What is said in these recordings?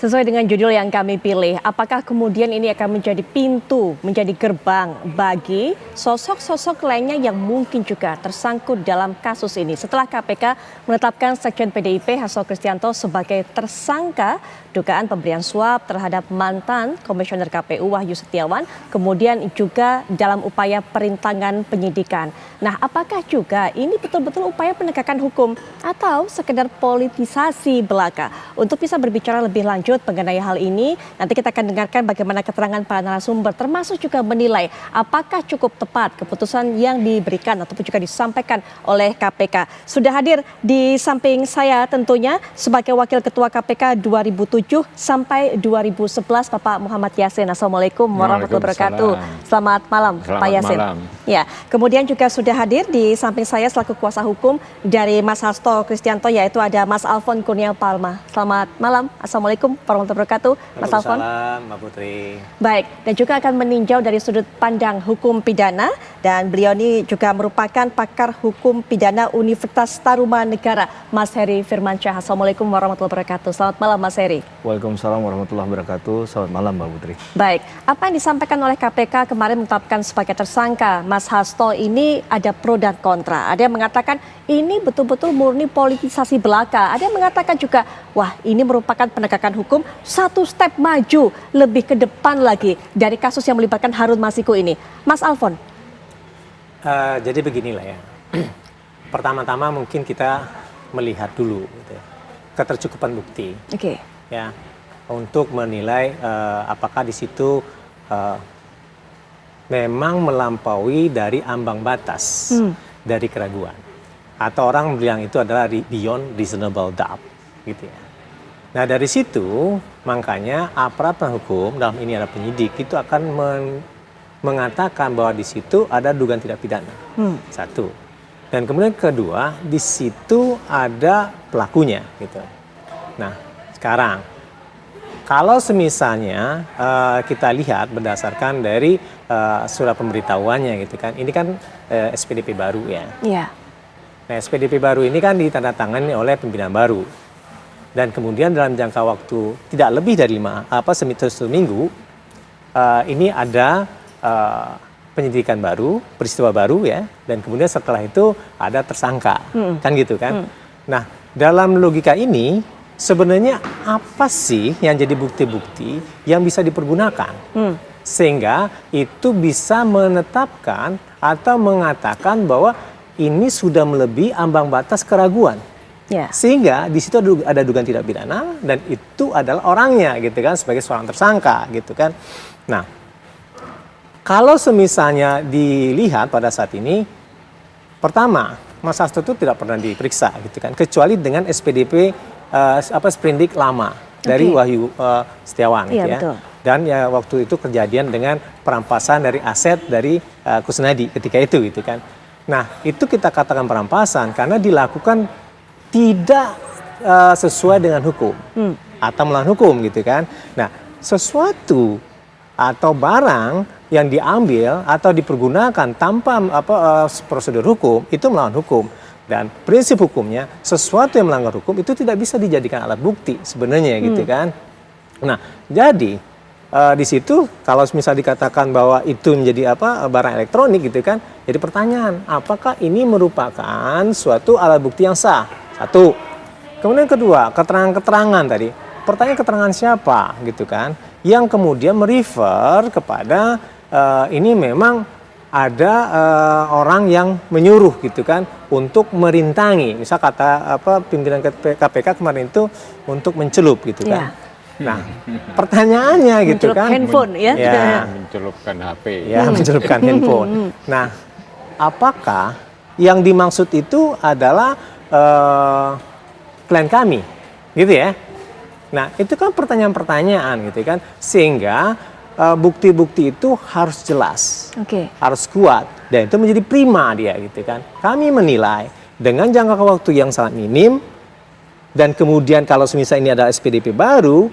Sesuai dengan judul yang kami pilih, apakah kemudian ini akan menjadi pintu, menjadi gerbang bagi sosok-sosok lainnya yang mungkin juga tersangkut dalam kasus ini? Setelah KPK menetapkan Sekjen PDIP Hasto Kristianto sebagai tersangka dugaan pemberian suap terhadap mantan Komisioner KPU Wahyu Setiawan, kemudian juga dalam upaya perintangan penyidikan. Nah, apakah juga ini betul-betul upaya penegakan hukum atau sekedar politisasi belaka? Untuk bisa berbicara lebih lanjut mengenai hal ini, nanti kita akan dengarkan bagaimana keterangan para narasumber, termasuk juga menilai apakah cukup tepat keputusan yang diberikan ataupun juga disampaikan oleh KPK. Sudah hadir di samping saya tentunya sebagai Wakil Ketua KPK 2007 sampai 2011 Bapak Muhammad Yasin. Assalamualaikum warahmatullahi wabarakatuh. Selamat malam Pak Yasin. Malam. Ya, kemudian juga sudah hadir di samping saya selaku kuasa hukum dari Mas Hasto Kristianto, yaitu ada Mas Alfon Kurnia Palma. Selamat malam. Assalamualaikum warahmatullahi wabarakatuh. Mas Alfon. Waalaikumsalam, Mbak Putri. Baik, dan juga akan meninjau dari sudut pandang hukum pidana, dan beliau ini juga merupakan pakar hukum pidana Universitas Tarumanegara, Mas Heri Firmansyah. Assalamualaikum warahmatullahi wabarakatuh. Selamat malam Mas Heri. Waalaikumsalam warahmatullahi wabarakatuh. Selamat malam Mbak Putri. Baik, apa yang disampaikan oleh KPK kemarin menetapkan sebagai tersangka Mas Hasto ini ada pro dan kontra. Ada yang mengatakan ini betul-betul murni politisasi belaka. Ada yang mengatakan juga, wah ini merupakan penegakan hukum satu step maju lebih ke depan lagi dari kasus yang melibatkan Harun Masiku ini. Mas Alfon. Jadi beginilah ya. Pertama-tama mungkin kita melihat dulu gitu ya, ketercukupan bukti. Oke. Ya, untuk menilai apakah di situ memang melampaui dari ambang batas dari keraguan, atau orang bilang itu adalah beyond reasonable doubt, gitu ya. Nah dari situ makanya aparat penegak hukum, dalam ini ada penyidik, itu akan mengatakan bahwa di situ ada dugaan tidak pidana. Satu. Dan kemudian kedua, di situ ada pelakunya, gitu. Nah sekarang, kalau semisalnya kita lihat berdasarkan dari surat pemberitahuannya gitu kan, ini kan SPDP baru ya. Iya. Nah SPDP baru ini kan ditandatangani oleh pimpinan baru, dan kemudian dalam jangka waktu tidak lebih dari satu minggu, ini ada penyidikan baru, peristiwa baru ya, dan kemudian setelah itu ada tersangka, kan gitu kan. Nah dalam logika ini, sebenarnya apa sih yang jadi bukti-bukti yang bisa dipergunakan sehingga itu bisa menetapkan atau mengatakan bahwa ini sudah melebihi ambang batas keraguan, sehingga di situ ada dugaan tidak pidana dan itu adalah orangnya gitu kan, sebagai seorang tersangka gitu kan. Nah kalau semisalnya dilihat pada saat ini, pertama Mas Hasto itu tidak pernah diperiksa gitu kan, kecuali dengan SPDP sprindik lama dari Wahyu Setiawan gitu ya. Betul. Dan ya waktu itu kejadian dengan perampasan dari aset dari Kusnadi ketika itu gitu kan. Nah itu kita katakan perampasan karena dilakukan tidak sesuai dengan hukum atau melawan hukum gitu kan. Nah sesuatu atau barang yang diambil atau dipergunakan tanpa prosedur hukum itu melawan hukum. Dan prinsip hukumnya, sesuatu yang melanggar hukum itu tidak bisa dijadikan alat bukti sebenarnya gitu kan. Nah jadi di situ kalau misal dikatakan bahwa itu menjadi barang elektronik gitu kan, jadi pertanyaan apakah ini merupakan suatu alat bukti yang sah? Satu. Kemudian kedua, keterangan-keterangan tadi, pertanyaan keterangan siapa gitu kan, yang kemudian merefer kepada ini memang ada orang yang menyuruh gitu kan untuk merintangi, misal kata pimpinan KPK kemarin itu untuk mencelup gitu kan. Nah pertanyaannya gitu kan, handphone ya, Mencelupkan HP. Ya mencelupkan handphone. Nah apakah yang dimaksud itu adalah klien kami gitu ya. Nah itu kan pertanyaan-pertanyaan gitu kan, sehingga bukti-bukti itu harus jelas, harus kuat, dan itu menjadi prima dia gitu kan. Kami menilai dengan jangka waktu yang sangat minim, dan kemudian kalau misalnya ini adalah SPDP baru,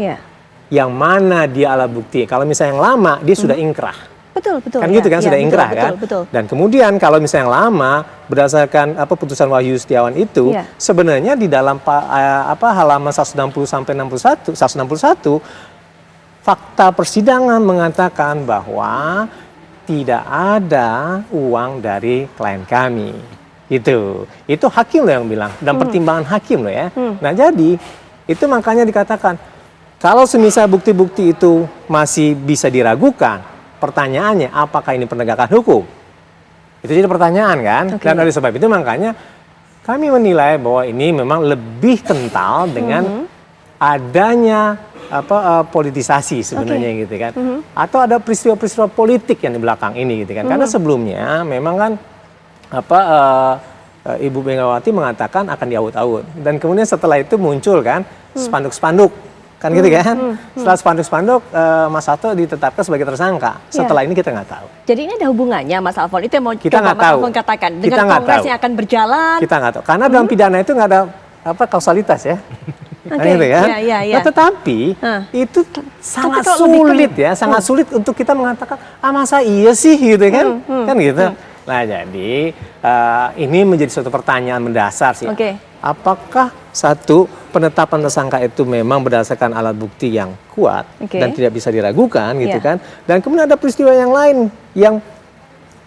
yang mana dia alat bukti. Kalau misalnya yang lama dia sudah ingkrah, Betul, betul. Kan ya, gitu kan, ya, sudah betul, ingkrah betul, kan. Betul. Dan kemudian kalau misalnya yang lama berdasarkan putusan Wahyu Setiawan itu Iya. sebenarnya di dalam halaman 160 sampai 161 fakta persidangan mengatakan bahwa tidak ada uang dari klien kami. Itu hakim loh yang bilang dan pertimbangan hakim loh ya. Nah jadi itu makanya dikatakan kalau semisal bukti-bukti itu masih bisa diragukan, pertanyaannya apakah ini penegakan hukum? Itu jadi pertanyaan kan. Dan oleh sebab itu makanya kami menilai bahwa ini memang lebih kental dengan adanya politisasi sebenarnya gitu kan. Atau ada peristiwa-peristiwa politik yang di belakang ini gitu kan. Karena sebelumnya memang kan Ibu Megawati mengatakan akan diaud-aud. Dan kemudian setelah itu muncul kan spanduk-spanduk. Kan gitu kan. Setelah spanduk-spanduk Mas Hasto ditetapkan sebagai tersangka. Setelah ini kita nggak tahu. Jadi ini ada hubungannya Mas Alfon, itu yang mau Kita coba nggak Mas tahu. Alfon katakan. Kita Dengan nggak kongres tahu. yang akan berjalan. Kita nggak tahu. Karena dalam pidana itu nggak ada kausalitas ya. Nah, Oke, gitu kan. iya. Nah, tetapi itu sangat kalau lebih sulit ya, sangat sulit untuk kita mengatakan masa iya sih gitu kan. Kan gitu. Nah, jadi ini menjadi suatu pertanyaan mendasar sih. Oke. Apakah satu penetapan tersangka itu memang berdasarkan alat bukti yang kuat dan tidak bisa diragukan gitu kan. Dan kemudian ada peristiwa yang lain yang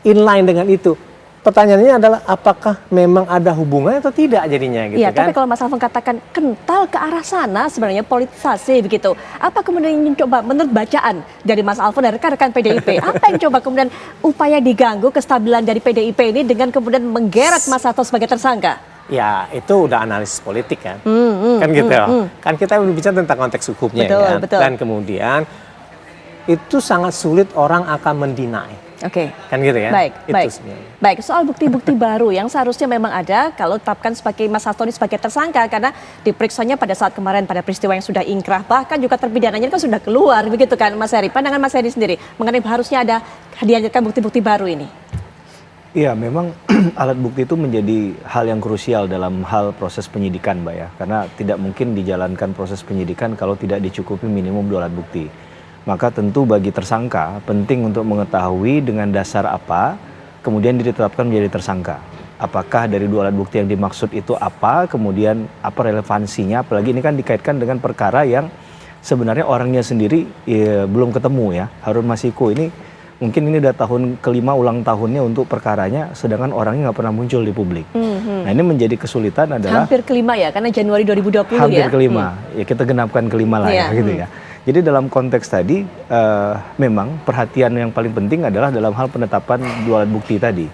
inline dengan itu. Pertanyaannya adalah apakah memang ada hubungannya atau tidak jadinya gitu Iya, kan. tapi kalau Mas Alfon katakan kental ke arah sana sebenarnya politisasi begitu. Apa kemudian yang coba menurut bacaan dari Mas Alfon dan rekan-rekan PDIP, apa yang coba kemudian upaya diganggu kestabilan dari PDIP ini dengan kemudian menggeret Mas Hasto sebagai tersangka? Ya itu udah analisis politik kan. Kan gitu. Kan kita berbicara tentang konteks hukumnya kan. Betul. Dan kemudian itu sangat sulit orang akan mendinai. Oke. Kan gitu ya. Baik, soal bukti-bukti baru yang seharusnya memang ada kalau tetapkan sebagai Mas Hasto ini sebagai tersangka karena diperiksanya pada saat kemarin pada peristiwa yang sudah ingkrah, bahkan juga terpidananya kan sudah keluar begitu kan Mas Heri. Pandangan Mas Heri sendiri mengenai harusnya ada dihadirkan bukti-bukti baru ini. Iya, memang alat bukti itu menjadi hal yang krusial dalam hal proses penyidikan, Mbak ya. Karena tidak mungkin dijalankan proses penyidikan kalau tidak dicukupi minimum 2 alat bukti. Maka tentu bagi tersangka penting untuk mengetahui dengan dasar apa kemudian ditetapkan menjadi tersangka. Apakah dari 2 alat bukti yang dimaksud itu apa, kemudian apa relevansinya, apalagi ini kan dikaitkan dengan perkara yang sebenarnya orangnya sendiri belum ketemu ya. Harun Masiku ini mungkin ini udah tahun kelima ulang tahunnya untuk perkaranya, sedangkan orangnya nggak pernah muncul di publik. Nah ini menjadi kesulitan adalah hampir kelima ya, karena Januari 2020 hampir kelima, ya kita genapkan kelima lah ya gitu ya. Jadi dalam konteks tadi memang perhatian yang paling penting adalah dalam hal penetapan 2 alat bukti tadi.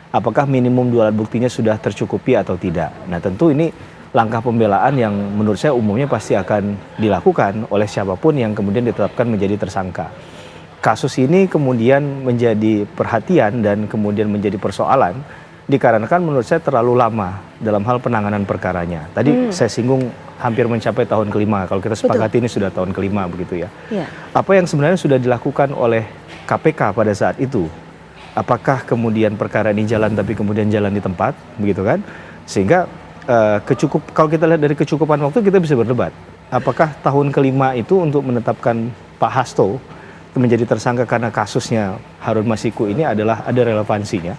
Apakah minimum 2 alat buktinya sudah tercukupi atau tidak. Nah tentu ini langkah pembelaan yang menurut saya umumnya pasti akan dilakukan oleh siapapun yang kemudian ditetapkan menjadi tersangka. Kasus ini kemudian menjadi perhatian dan kemudian menjadi persoalan dikarenakan menurut saya terlalu lama dalam hal penanganan perkaranya. Tadi saya singgung hampir mencapai tahun kelima. Kalau kita sepakati ini sudah tahun kelima begitu ya. Apa yang sebenarnya sudah dilakukan oleh KPK pada saat itu? Apakah kemudian perkara ini jalan tapi kemudian jalan di tempat begitu kan? Sehingga kalau kita lihat dari kecukupan waktu kita bisa berdebat. Apakah tahun kelima itu untuk menetapkan Pak Hasto menjadi tersangka karena kasusnya Harun Masiku ini adalah ada relevansinya?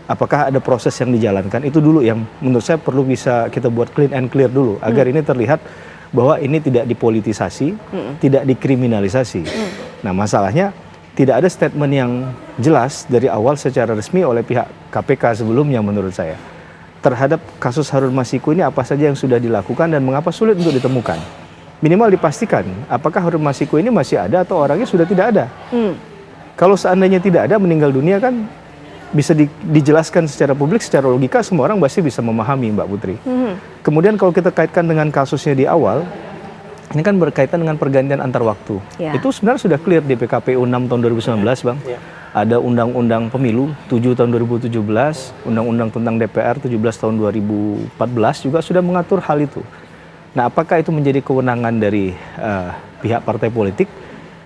Apakah ada proses yang dijalankan? Itu dulu yang menurut saya perlu bisa kita buat clean and clear dulu agar ini terlihat bahwa ini tidak dipolitisasi, tidak dikriminalisasi. Nah masalahnya tidak ada statement yang jelas dari awal secara resmi oleh pihak KPK sebelumnya menurut saya. Terhadap kasus Harun Masiku ini apa saja yang sudah dilakukan dan mengapa sulit untuk ditemukan. Minimal dipastikan apakah Harun Masiku ini masih ada atau orangnya sudah tidak ada. Kalau seandainya tidak ada meninggal dunia kan bisa dijelaskan secara publik, secara logika semua orang pasti bisa memahami Mbak Putri. Kemudian kalau kita kaitkan dengan kasusnya di awal, ini kan berkaitan dengan pergantian antar waktu. Itu sebenarnya sudah clear di PKPU 6 tahun 2019 Bang. Ada Undang-Undang Pemilu 7 tahun 2017, Undang-Undang tentang DPR 17 tahun 2014 juga sudah mengatur hal itu. Nah apakah itu menjadi kewenangan dari pihak partai politik,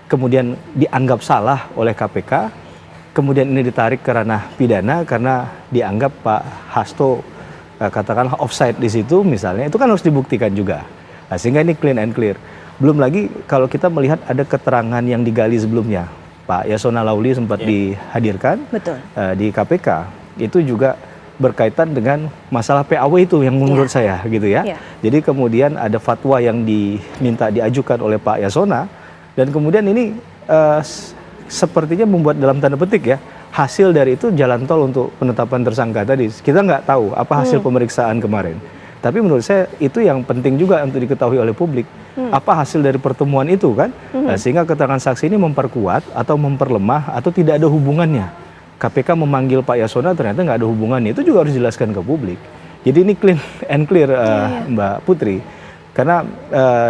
kemudian dianggap salah oleh KPK, kemudian ini ditarik ke ranah pidana karena dianggap Pak Hasto katakanlah offside di situ misalnya, itu kan harus dibuktikan juga. Nah, sehingga ini clean and clear. Belum lagi kalau kita melihat ada keterangan yang digali sebelumnya Pak Yasona Lauli sempat dihadirkan Betul. Di KPK, itu juga berkaitan dengan masalah PAW itu yang menurut saya gitu ya. Jadi kemudian ada fatwa yang diajukan oleh Pak Yasona, dan kemudian ini sepertinya membuat dalam tanda petik ya, hasil dari itu jalan tol untuk penetapan tersangka tadi. Kita nggak tahu apa hasil pemeriksaan kemarin. Tapi menurut saya itu yang penting juga untuk diketahui oleh publik. Apa hasil dari pertemuan itu kan? Sehingga keterangan saksi ini memperkuat atau memperlemah atau tidak ada hubungannya. KPK memanggil Pak Yasona ternyata nggak ada hubungannya. Itu juga harus dijelaskan ke publik. Jadi ini clean and clear Mbak Putri. Karena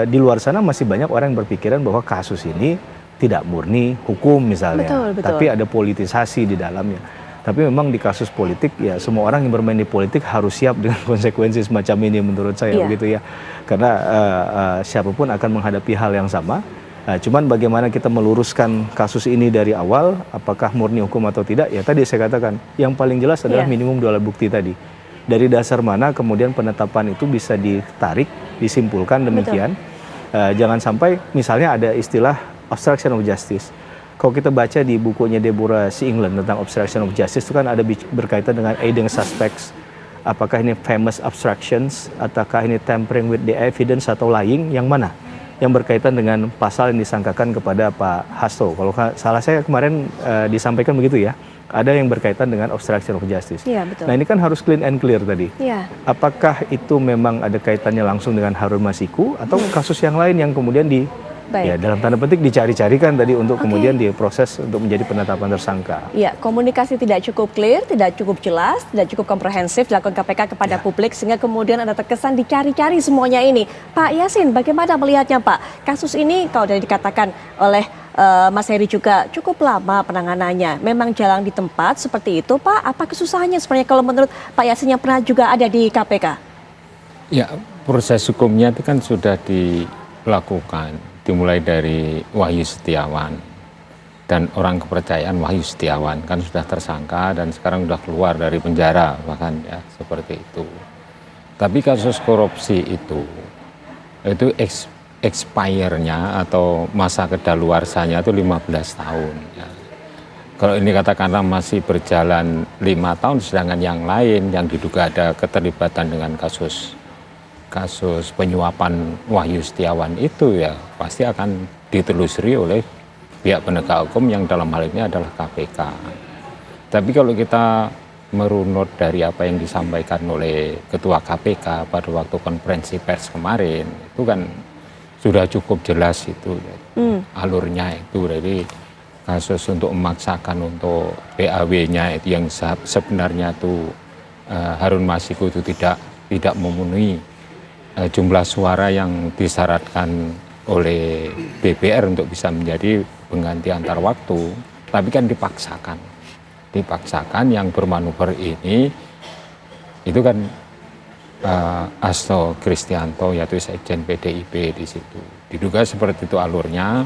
di luar sana masih banyak orang yang berpikiran bahwa kasus ini tidak murni hukum misalnya. Betul. Tapi ada politisasi di dalamnya. Tapi memang di kasus politik ya semua orang yang bermain di politik harus siap dengan konsekuensi semacam ini menurut saya begitu ya. Karena siapapun akan menghadapi hal yang sama. Cuman bagaimana kita meluruskan kasus ini dari awal, apakah murni hukum atau tidak? Ya tadi saya katakan yang paling jelas adalah minimum 2 alat bukti tadi. Dari dasar mana kemudian penetapan itu bisa ditarik, disimpulkan demikian. Jangan sampai misalnya ada istilah obstruction of justice. Kalau kita baca di bukunya Deborah C. England tentang obstruction of justice itu kan ada berkaitan dengan aiding suspects. Apakah ini famous obstructions, ataukah ini tampering with the evidence atau lying, yang mana? Yang berkaitan dengan pasal yang disangkakan kepada Pak Hasto. Kalau salah saya kemarin disampaikan begitu ya, ada yang berkaitan dengan obstruction of justice. Betul. Nah ini kan harus clean and clear tadi. Apakah itu memang ada kaitannya langsung dengan Harun Masiku atau kasus yang lain yang kemudian ya dalam tanda petik dicari-carikan tadi untuk kemudian diproses untuk menjadi penetapan tersangka. Ya, komunikasi tidak cukup clear, tidak cukup jelas, tidak cukup komprehensif dilakukan KPK kepada publik sehingga kemudian ada terkesan dicari-cari semuanya ini. Pak Yasin, bagaimana melihatnya Pak? Kasus ini kalau dari dikatakan oleh Mas Heri juga cukup lama penanganannya. Memang jalan di tempat seperti itu Pak? Apa kesusahannya sebenarnya kalau menurut Pak Yasin yang pernah juga ada di KPK? Ya, proses hukumnya itu kan sudah dilakukan. Dimulai dari Wahyu Setiawan dan orang kepercayaan Wahyu Setiawan kan sudah tersangka dan sekarang sudah keluar dari penjara bahkan ya seperti itu. Tapi kasus korupsi itu expire-nya atau masa kedaluarsanya itu 15 tahun. Ya. Kalau ini katakanlah masih berjalan 5 tahun, sedangkan yang lain yang diduga ada keterlibatan dengan kasus penyuapan Wahyu Setiawan itu ya pasti akan ditelusuri oleh pihak penegak hukum yang dalam hal ini adalah KPK. Tapi kalau kita merunut dari apa yang disampaikan oleh Ketua KPK pada waktu konferensi pers kemarin, itu kan sudah cukup jelas itu alurnya itu. Jadi kasus untuk memaksakan untuk PAW-nya itu yang sebenarnya itu Harun Masiku itu tidak memenuhi jumlah suara yang disyaratkan oleh DPR untuk bisa menjadi pengganti antar waktu, tapi kan dipaksakan yang bermanuver ini itu kan Hasto Kristianto yaitu Sekjen PDIP di situ. Diduga seperti itu alurnya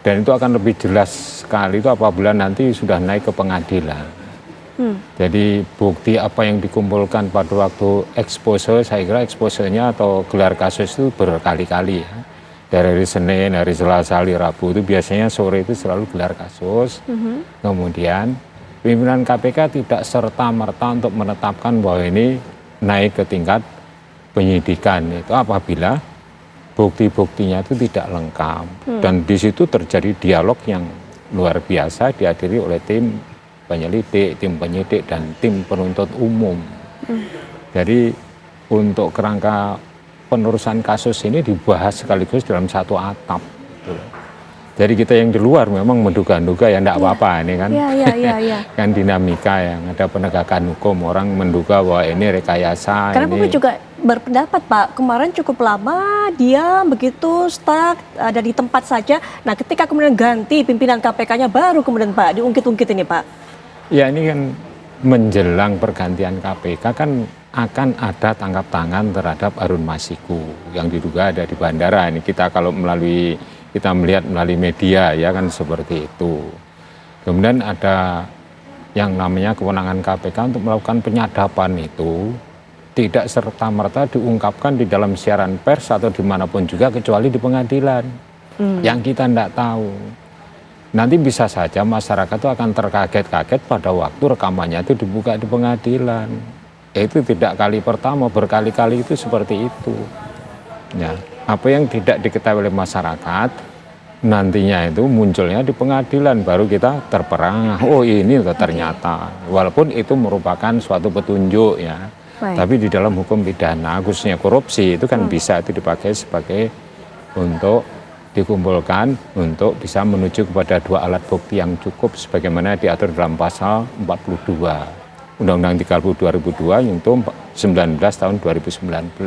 dan itu akan lebih jelas sekali itu apabila nanti sudah naik ke pengadilan. Jadi bukti apa yang dikumpulkan pada waktu expose, saya kira exposenya atau gelar kasus itu berkali-kali ya. Dari hari Senin, hari Selasa, hari Rabu itu biasanya sore itu selalu gelar kasus. Kemudian pimpinan KPK tidak serta-merta untuk menetapkan bahwa ini naik ke tingkat penyidikan. Itu apabila bukti-buktinya itu tidak lengkap. Dan di situ terjadi dialog yang luar biasa dihadiri oleh tim penyelidik, tim penyidik, dan tim penuntut umum. Jadi untuk kerangka penerusan kasus ini dibahas sekaligus dalam satu atap. Jadi kita yang di luar memang menduga-duga ya enggak apa-apa ini kan. Kan dinamika yang ada penegakan hukum, orang menduga bahwa ini rekayasa. Karena publik juga berpendapat Pak, kemarin cukup lama dia begitu stuck ada di tempat saja. Nah ketika kemudian ganti pimpinan KPK-nya baru kemudian Pak diungkit-ungkit ini Pak. Ya ini kan menjelang pergantian KPK kan akan ada tangkap tangan terhadap Harun Masiku yang diduga ada di bandara. Ini kita kalau kita melihat melalui media ya kan seperti itu. Kemudian ada yang namanya kewenangan KPK untuk melakukan penyadapan itu tidak serta-merta diungkapkan di dalam siaran pers atau dimanapun juga kecuali di pengadilan. Yang kita tidak tahu. nanti bisa saja masyarakat itu akan terkaget-kaget pada waktu rekamannya itu dibuka di pengadilan. Itu tidak kali pertama, berkali-kali itu seperti itu. Ya, apa yang tidak diketahui oleh masyarakat nantinya itu munculnya di pengadilan, baru kita terperangah. Oh ini ternyata, walaupun itu merupakan suatu petunjuk ya. Baik. Tapi di dalam hukum pidana, khususnya korupsi itu kan bisa itu dipakai sebagai untuk dikumpulkan untuk bisa menuju kepada 2 alat bukti yang cukup sebagaimana diatur dalam pasal 42 Undang-Undang 30 2002 yaitu 19 tahun 2019.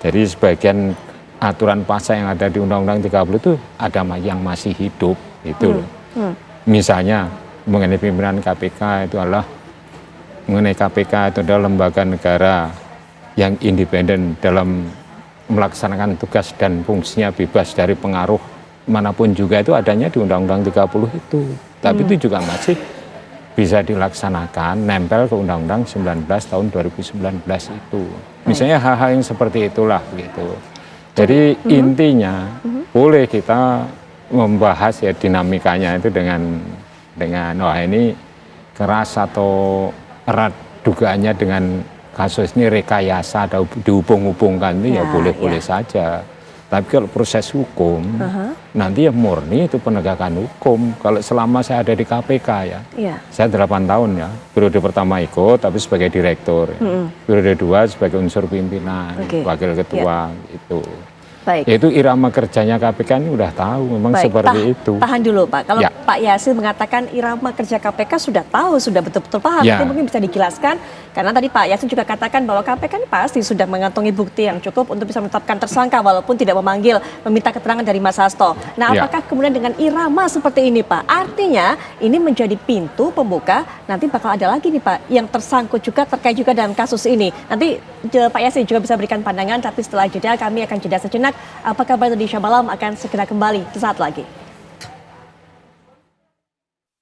Jadi sebagian aturan pasal yang ada di Undang-Undang 30 itu ada yang masih hidup itu. Misalnya mengenai pimpinan KPK itu adalah mengenai KPK itu adalah lembaga negara yang independen dalam melaksanakan tugas dan fungsinya bebas dari pengaruh manapun juga, itu adanya di Undang-Undang 30 itu. Tapi itu juga masih bisa dilaksanakan nempel ke Undang-Undang 19 tahun 2019 itu. Misalnya hal-hal yang seperti itulah gitu. Jadi intinya boleh kita membahas ya dinamikanya itu dengan wah ini keras atau erat dugaannya dengan kasus ini rekayasa atau dihubung-hubungkan itu ya boleh-boleh saja. Tapi kalau proses hukum nanti ya murni itu penegakan hukum. Kalau selama saya ada di KPK ya, saya 8 tahun ya, periode pertama ikut tapi sebagai direktur, periode 2 sebagai unsur pimpinan, wakil ketua itu. Baik. Itu irama kerjanya KPK ini udah tahu memang seperti itu. Tahan dulu Pak, kalau Pak Yasin mengatakan irama kerja KPK sudah tahu, sudah betul-betul paham, itu mungkin bisa dijelaskan. Karena tadi Pak Yasin juga katakan bahwa KPK ini pasti sudah mengantongi bukti yang cukup untuk bisa menetapkan tersangka walaupun tidak memanggil, meminta keterangan dari Mas Hasto. Nah apakah kemudian dengan irama seperti ini Pak, artinya ini menjadi pintu pembuka, nanti bakal ada lagi nih Pak yang tersangkut juga terkait juga dalam kasus ini. Nanti Pak Yasin juga bisa berikan pandangan, tapi setelah jeda kami akan jeda sejenak. Apa kabar Indonesia Malam akan segera kembali sesaat lagi.